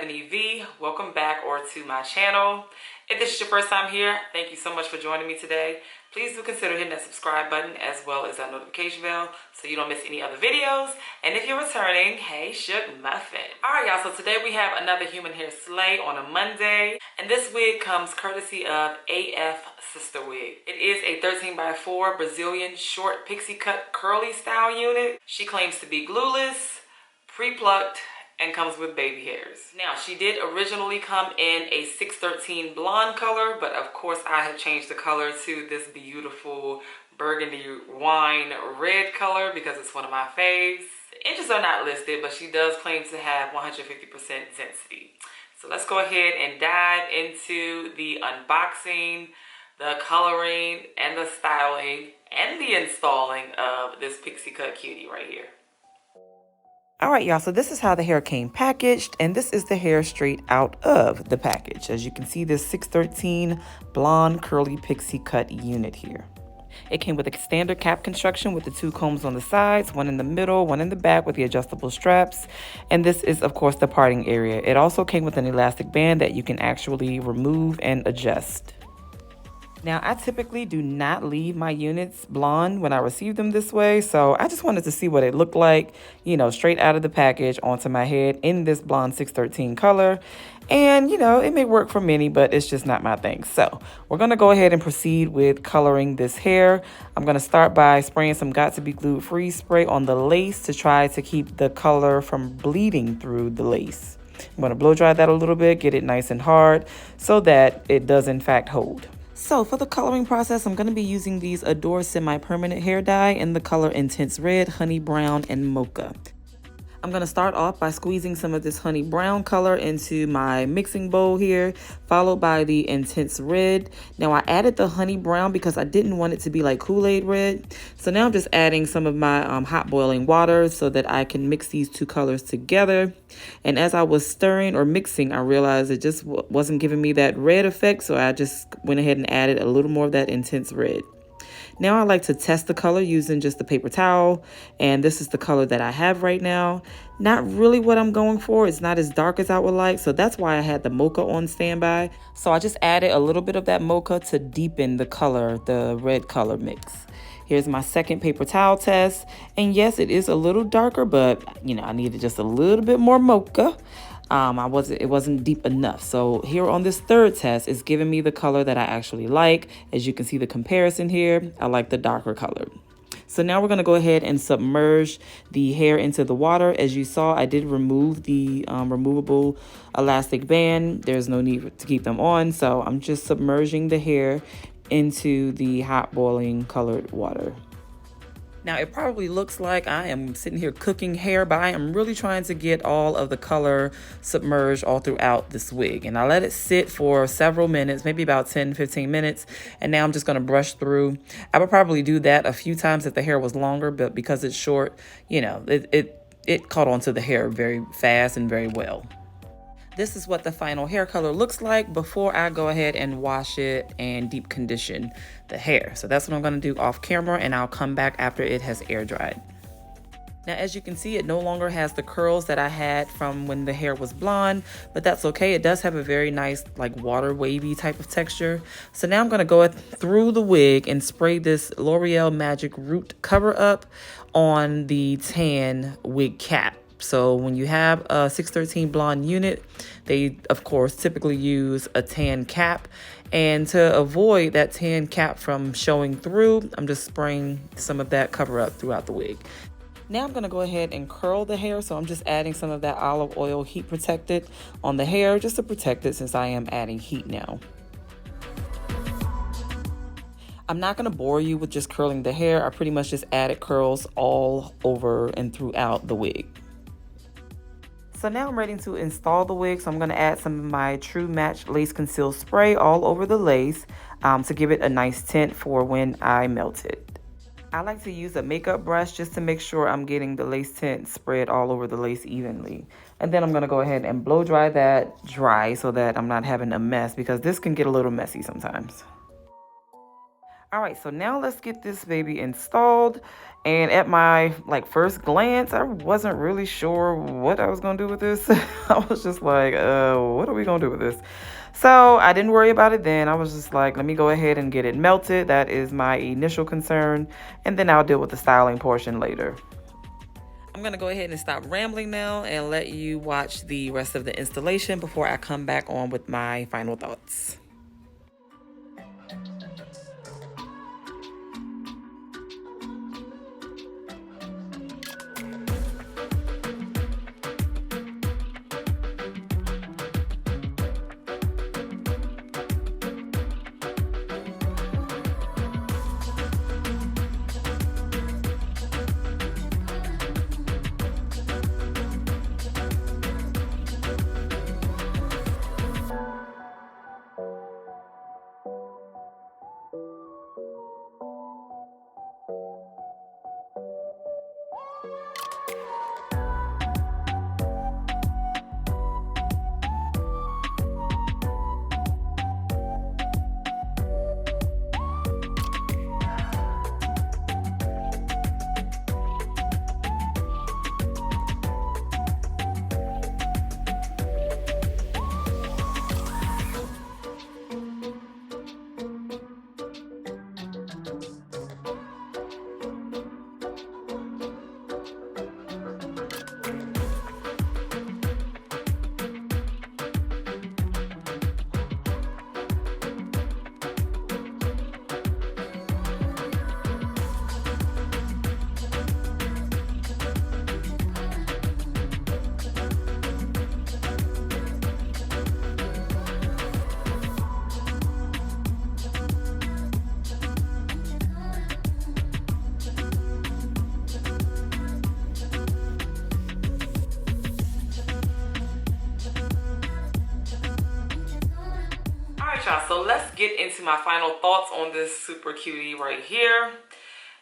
MsEbonyVee. Welcome back or to my channel. If this is your first time here, thank you so much for joining me today. Please do consider hitting that subscribe button as well as that notification bell so you don't miss any other videos. And if you're returning, hey, Shug Muffins. Alright y'all, so today we have another human hair slay on a Monday. And this wig comes courtesy of AFSisterwig. It is a 13x4 Brazilian short pixie cut curly style unit. She claims to be glueless, pre-plucked, and comes with baby hairs. Now, she did originally come in a 613 blonde color, but of course I have changed the color to this beautiful Burgundy Wine red color because it's one of my faves. The inches are not listed, but she does claim to have 150% density. So let's go ahead and dive into the unboxing, the coloring, and the styling, and the installing of this pixie cut cutie right here. Alright y'all, so this is how the hair came packaged, and this is the hair straight out of the package. As you can see, this 613 blonde curly pixie cut unit here. It came with a standard cap construction with the two combs on the sides, one in the middle, one in the back with the adjustable straps. And this is, of course, the parting area. It also came with an elastic band that you can actually remove and adjust. Now, I typically do not leave my units blonde when I receive them this way, so I just wanted to see what it looked like, you know, straight out of the package onto my head in this blonde 613 color. And, you know, it may work for many, but it's just not my thing. So we're going to go ahead and proceed with coloring this hair. I'm going to start by spraying some Got To Be Glued Free spray on the lace to try to keep the color from bleeding through the lace. I'm going to blow dry that a little bit, get it nice and hard so that it does in fact hold. So for the coloring process, I'm going to be using these Adore semi-permanent hair dye in the color Intense Red, Honey Brown, and Mocha. I'm going to start off by squeezing some of this honey brown color into my mixing bowl here, followed by the intense red. Now I added the honey brown because I didn't want it to be like Kool-Aid red. So now I'm just adding some of my hot boiling water so that I can mix these two colors together. And as I was stirring or mixing, I realized it just wasn't giving me that red effect. So I just went ahead and added a little more of that intense red. Now I like to test the color using just the paper towel, and this is the color that I have right now. Not really what I'm going for. It's not as dark as I would like, so that's why I had the mocha on standby. So I just added a little bit of that mocha to deepen the color, the red color mix. Here's my second paper towel test, and yes, it is a little darker, but you know, I needed just a little bit more mocha. It wasn't deep enough. So here on this third test, it's giving me the color that I actually like. As you can see the comparison here, I like the darker color. So now we're going to go ahead and submerge the hair into the water. As you saw, I did remove the removable elastic band. There's no need to keep them on. So I'm just submerging the hair into the hot boiling colored water. Now, it probably looks like I am sitting here cooking hair, but I am really trying to get all of the color submerged all throughout this wig. And I let it sit for several minutes, maybe about 10-15 minutes. And now I'm just going to brush through. I would probably do that a few times if the hair was longer, but because it's short, you know, it caught onto the hair very fast and very well. This is what the final hair color looks like before I go ahead and wash it and deep condition the hair. So that's what I'm going to do off camera, and I'll come back after it has air dried. Now, as you can see, it no longer has the curls that I had from when the hair was blonde, but that's okay. It does have a very nice, like, water wavy type of texture. So now I'm going to go through the wig and spray this L'Oreal Magic Root Cover Up on the tan wig cap. So when you have a 613 blonde unit, they, of course, typically use a tan cap. And to avoid that tan cap from showing through, I'm just spraying some of that cover up throughout the wig. Now I'm going to go ahead and curl the hair. So I'm just adding some of that olive oil heat protected on the hair just to protect it since I am adding heat now. I'm not going to bore you with just curling the hair. I pretty much just added curls all over and throughout the wig. So now I'm ready to install the wig. So I'm going to add some of my True Match Lace Conceal Spray all over the lace to give it a nice tint for when I melt it. I like to use a makeup brush just to make sure I'm getting the lace tint spread all over the lace evenly. And then I'm going to go ahead and blow dry that dry so that I'm not having a mess, because this can get a little messy sometimes. All right, so now let's get this baby installed. And at my first glance, I wasn't really sure what I was gonna do with this. I was just like, what are we gonna do with this? So I didn't worry about it then. I was just like, let me go ahead and get it melted. That is my initial concern. And then I'll deal with the styling portion later. I'm gonna go ahead and stop rambling now and let you watch the rest of the installation before I come back on with my final thoughts. Y'all, so let's get into my final thoughts on this super cutie right here.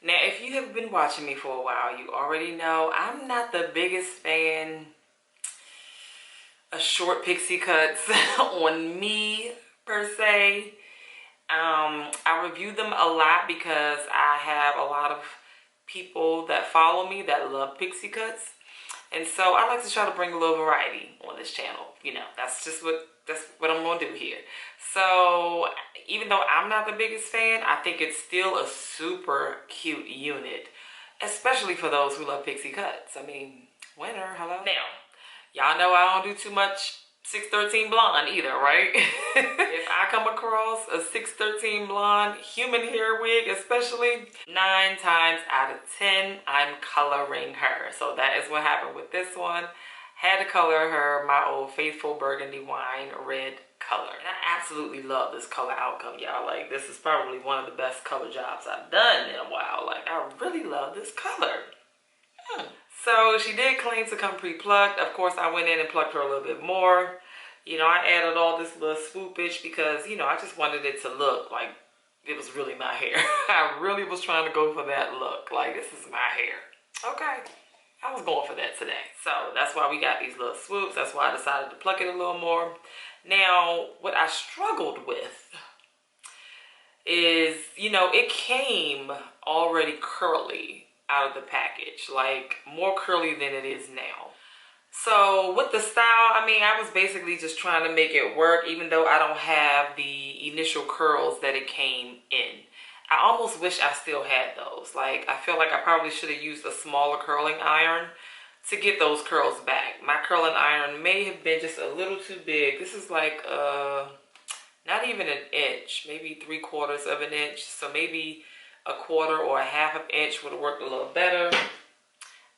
Now, if you have been watching me for a while, you already know I'm not the biggest fan of short pixie cuts on me per se. I review them a lot because I have a lot of people that follow me that love pixie cuts. And so I like to try to bring a little variety on this channel. You know, that's what I'm gonna do here. So even though I'm not the biggest fan, I think it's still a super cute unit, especially for those who love pixie cuts. I mean, winner, hello. Now, y'all know I don't do too much 613 blonde either, right? If I come across a 613 blonde human hair wig, especially, 9 times out of 10, I'm coloring her. So that is what happened with this one. Had to color her my old faithful Burgundy Wine red color. And I absolutely love this color outcome, y'all. Like, this is probably one of the best color jobs I've done in a while. Like, I really love this color. So she did claim to come pre-plucked. Of course, I went in and plucked her a little bit more. You know, I added all this little swoopage because, you know, I just wanted it to look like it was really my hair. I really was trying to go for that look. Like, this is my hair. Okay. I was going for that today. So that's why we got these little swoops. That's why I decided to pluck it a little more. Now, what I struggled with is, you know, it came already curly out of the package, like more curly than it is now. So with the style, I mean, I was basically just trying to make it work, even though I don't have the initial curls that it came in. I almost wish I still had those. Like, I feel like I probably should have used a smaller curling iron to get those curls back. My curling iron may have been just a little too big. This is like not even an inch, maybe 3/4 of an inch. So maybe a 1/4 or a 1/2 inch would have worked a little better.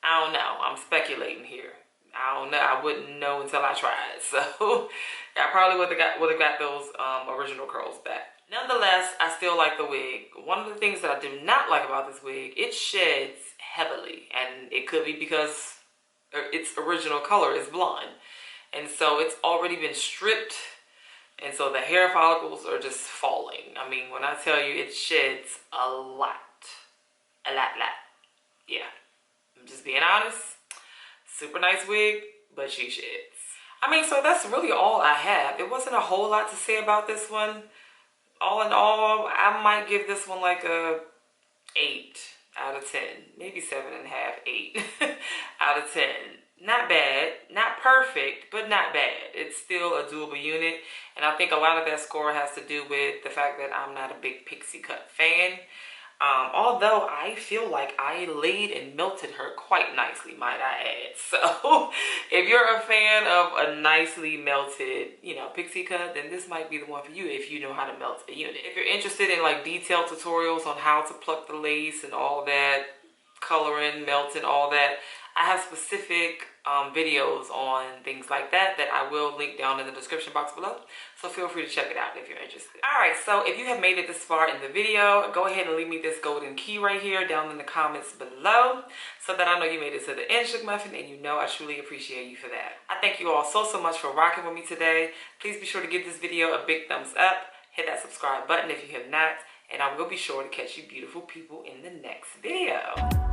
I don't know. I'm speculating here. I don't know. I wouldn't know until I tried. So I probably would have got those original curls back. Nonetheless, I still like the wig. One of the things that I do not like about this wig, it sheds heavily, and it could be because its original color is blonde, and so it's already been stripped, and so the hair follicles are just falling. I mean, when I tell you it sheds a lot. Yeah, I'm just being honest. Super nice wig, but she sheds. I mean, so that's really all I have. There wasn't a whole lot to say about this one. all in all, I might give this one like a 8 out of 10, maybe 7.5, 8 out of 10. Not bad, not perfect, but not bad. It's still a doable unit, and I think a lot of that score has to do with the fact that I'm not a big pixie cut fan. Although I feel like I laid and melted her quite nicely, might I add. So if you're a fan of a nicely melted, you know, pixie cut, then this might be the one for you if you know how to melt a unit. If you're interested in like detailed tutorials on how to pluck the lace and all that, coloring, melting, all that, I have specific videos on things like that I will link down in the description box below. So feel free to check it out if you're interested. Alright, so if you have made it this far in the video, go ahead and leave me this golden key right here down in the comments below so that I know you made it to the end, Shug Muffin, and you know I truly appreciate you for that. I thank you all so much for rocking with me today. Please be sure to give this video a big thumbs up. Hit that subscribe button if you have not, and I will be sure to catch you beautiful people in the next video.